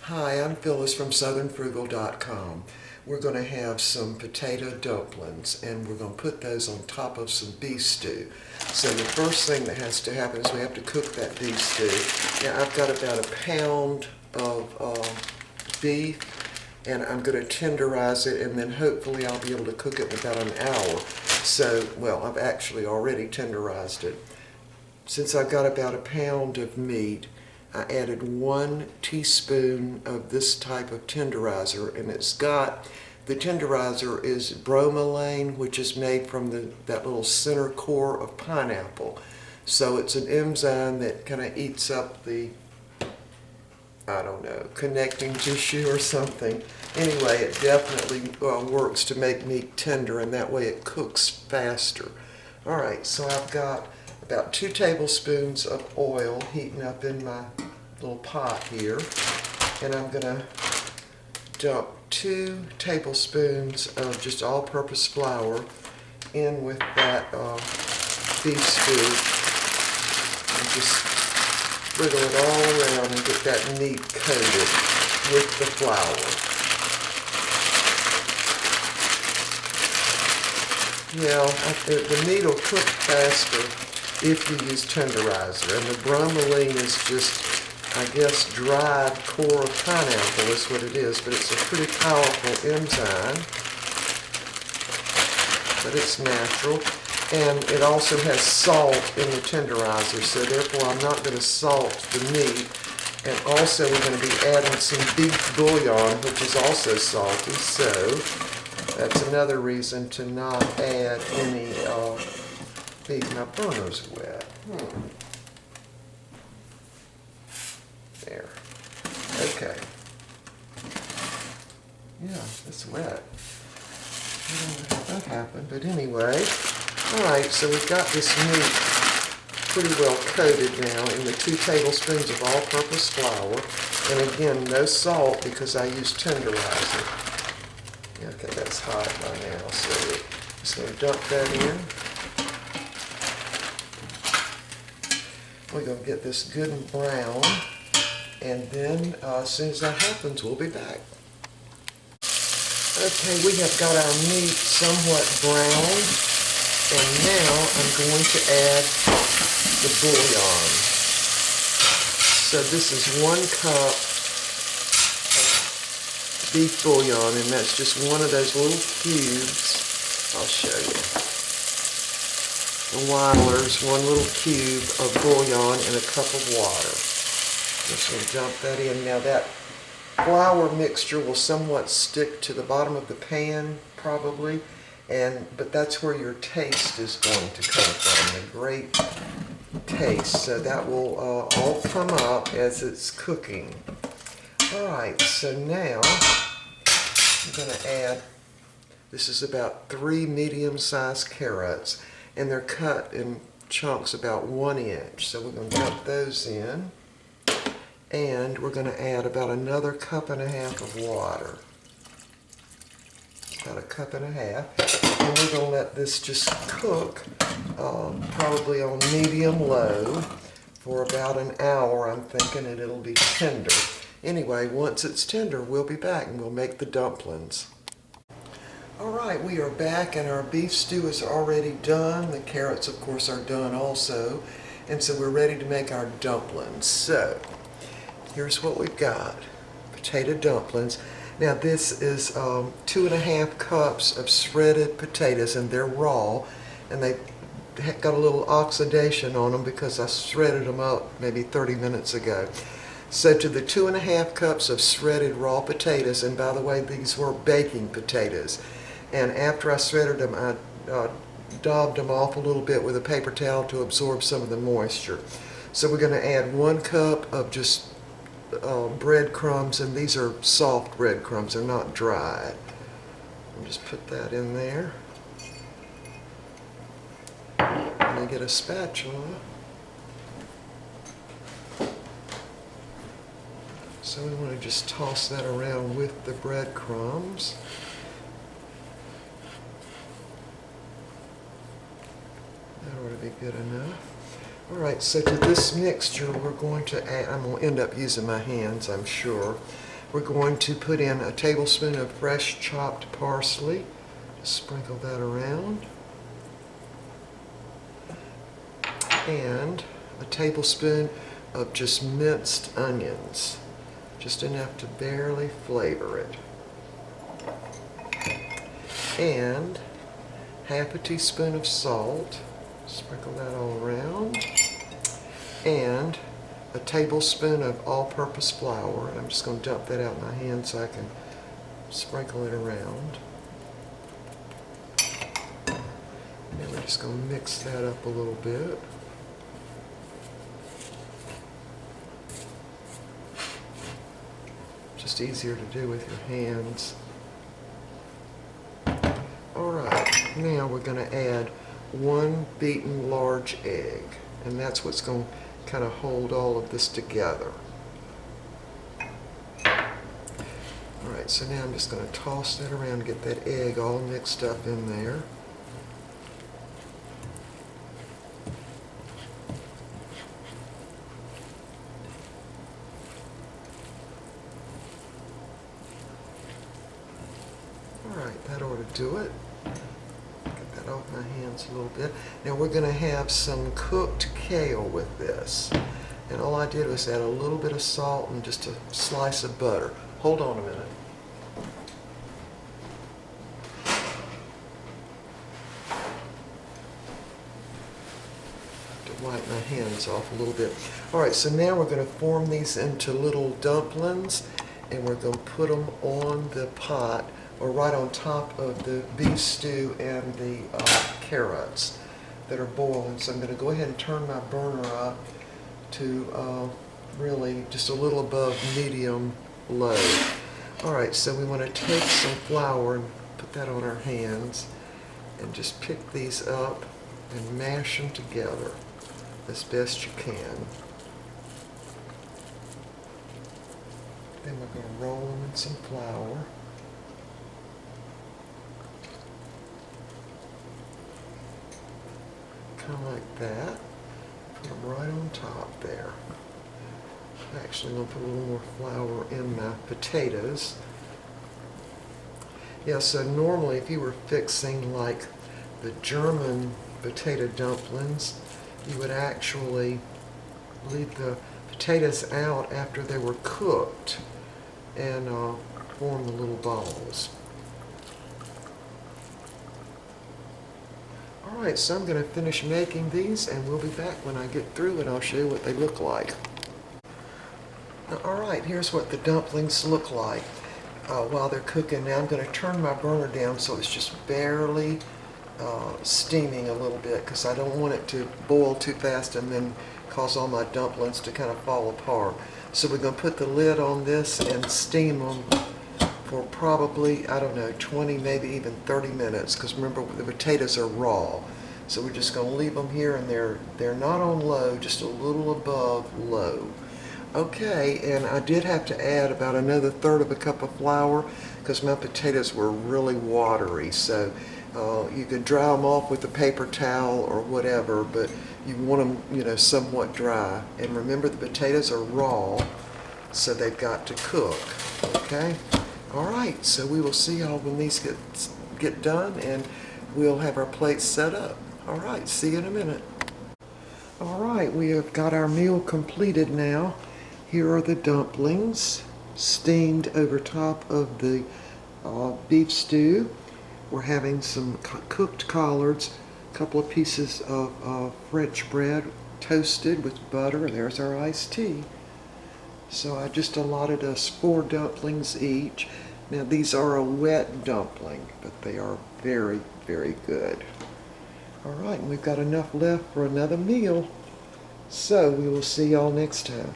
Hi, I'm Phyllis from southernfrugal.com. We're going to have some potato dumplings and we're going to put those on top of some beef stew. So the first thing that has to happen is we have to cook that beef stew. Now I've got about a pound of beef and I'm going to tenderize it, and then hopefully I'll be able to cook it in about an hour. So, well, I've actually already tenderized it. Since I've got about a pound of meat, I added 1 teaspoon of this type of tenderizer, and the tenderizer is bromelain, which is made from that little center core of pineapple. So it's an enzyme that kind of eats up the, I don't know, connecting tissue or something. Anyway, it definitely works to make meat tender, and that way it cooks faster. All right, so I've got about 2 tablespoons of oil heating up in my little pot here, and I'm going to dump 2 tablespoons of just all-purpose flour in with that beef stew, and just sprinkle it all around and get that meat coated with the flour. Now, the meat will cook faster if you use tenderizer, and the bromelain is just, I guess, dried core of pineapple is what it is, but it's a pretty powerful enzyme, but it's natural, and it also has salt in the tenderizer, so therefore I'm not going to salt the meat. And also we're going to be adding some beef bouillon, which is also salty, so that's another reason to not add any beef. My burner's wet. There. Okay. Yeah, it's wet. I don't know how that happened, but anyway. Alright, so we've got this meat pretty well coated now in the 2 tablespoons of all-purpose flour. And again, no salt because I use tenderizer. Okay, that's hot by now, so we're just going to dump that in. We're going to get this good and brown, and then as soon as that happens, we'll be back. Okay, we have got our meat somewhat browned, and now I'm going to add the bouillon. So this is 1 cup beef bouillon, and that's just one of those little cubes. I'll show you. The Weiler's, 1 little cube of bouillon in a cup of water. Just going to dump that in. Now that flour mixture will somewhat stick to the bottom of the pan, probably, but that's where your taste is going to come from, the great taste. So that will all come up as it's cooking. Alright, so now I'm going to add, this is about 3 medium-sized carrots, and they're cut in chunks about 1 inch. So we're going to dump those in, and we're going to add about another 1.5 cups of water. About 1.5 cups. And we're going to let this just cook, probably on medium-low, for about an hour, I'm thinking, and it'll be tender. Anyway, once it's tender, we'll be back and we'll make the dumplings. Alright, we are back and our beef stew is already done. The carrots, of course, are done also. And so we're ready to make our dumplings. So, here's what we've got. Potato dumplings. Now this is 2.5 cups of shredded potatoes, and they're raw. And they've got a little oxidation on them because I shredded them up maybe 30 minutes ago. So to the 2.5 cups of shredded raw potatoes, and by the way, these were baking potatoes. And after I shredded them, I daubed them off a little bit with a paper towel to absorb some of the moisture. So we're going to add 1 cup of just breadcrumbs, and these are soft breadcrumbs, they're not dried. I'll just put that in there. And I get a spatula. So we want to just toss that around with the breadcrumbs. That ought to be good enough. All right, so to this mixture we're going to add, I'm going to end up using my hands, I'm sure. we're going to put in a tablespoon of fresh chopped parsley. Just sprinkle that around. And a tablespoon of just minced onions, just enough to barely flavor it. And half a teaspoon of salt, sprinkle that all around. And a tablespoon of all-purpose flour. I'm just going to dump that out in my hand so I can sprinkle it around. And then we're just going to mix that up a little bit. Just easier to do with your hands. Alright, now we're going to add 1 beaten large egg, and that's what's going to kind of hold all of this together. Alright, so now I'm just going to toss that around and get that egg all mixed up in there. Alright, that ought to do it. Get that off my hands a little bit. Now we're going to have some cooked kale with this. And all I did was add a little bit of salt and just a slice of butter. Hold on a minute. To wipe my hands off a little bit. Alright, so now we're going to form these into little dumplings, and we're going to put them on the pot, or right on top of the beef stew and the carrots that are boiling. So I'm going to go ahead and turn my burner up to really just a little above medium low. Alright, so we want to take some flour and put that on our hands and just pick these up and mash them together as best you can. Then we're going to roll them in some flour. Kind of like that. Put them right on top there. Actually, I'm going to put a little more flour in my potatoes. Yeah, so normally if you were fixing like the German potato dumplings, you would actually leave the potatoes out after they were cooked and form the little balls. Alright, so I'm going to finish making these, and we'll be back when I get through and I'll show you what they look like. Alright, here's what the dumplings look like while they're cooking. Now I'm going to turn my burner down so it's just barely steaming a little bit, because I don't want it to boil too fast and then cause all my dumplings to kind of fall apart. So we're going to put the lid on this and steam them for probably, I don't know, 20, maybe even 30 minutes, because remember, the potatoes are raw. So we're just going to leave them here, and they're not on low, just a little above low. Okay, and I did have to add about another 1/3 of a cup of flour because my potatoes were really watery. So you could dry them off with a paper towel or whatever, but you want them, somewhat dry. And remember, the potatoes are raw, so they've got to cook. Okay. All right, so we will see y'all when these get done, and we'll have our plates set up. All right, see you in a minute. All right, we have got our meal completed now. Here are the dumplings steamed over top of the beef stew. We're having some cooked collards, a couple of pieces of French bread toasted with butter. There's our iced tea. So I just allotted us 4 dumplings each. Now these are a wet dumpling, but they are very, very good. All right, and we've got enough left for another meal. So we will see y'all next time.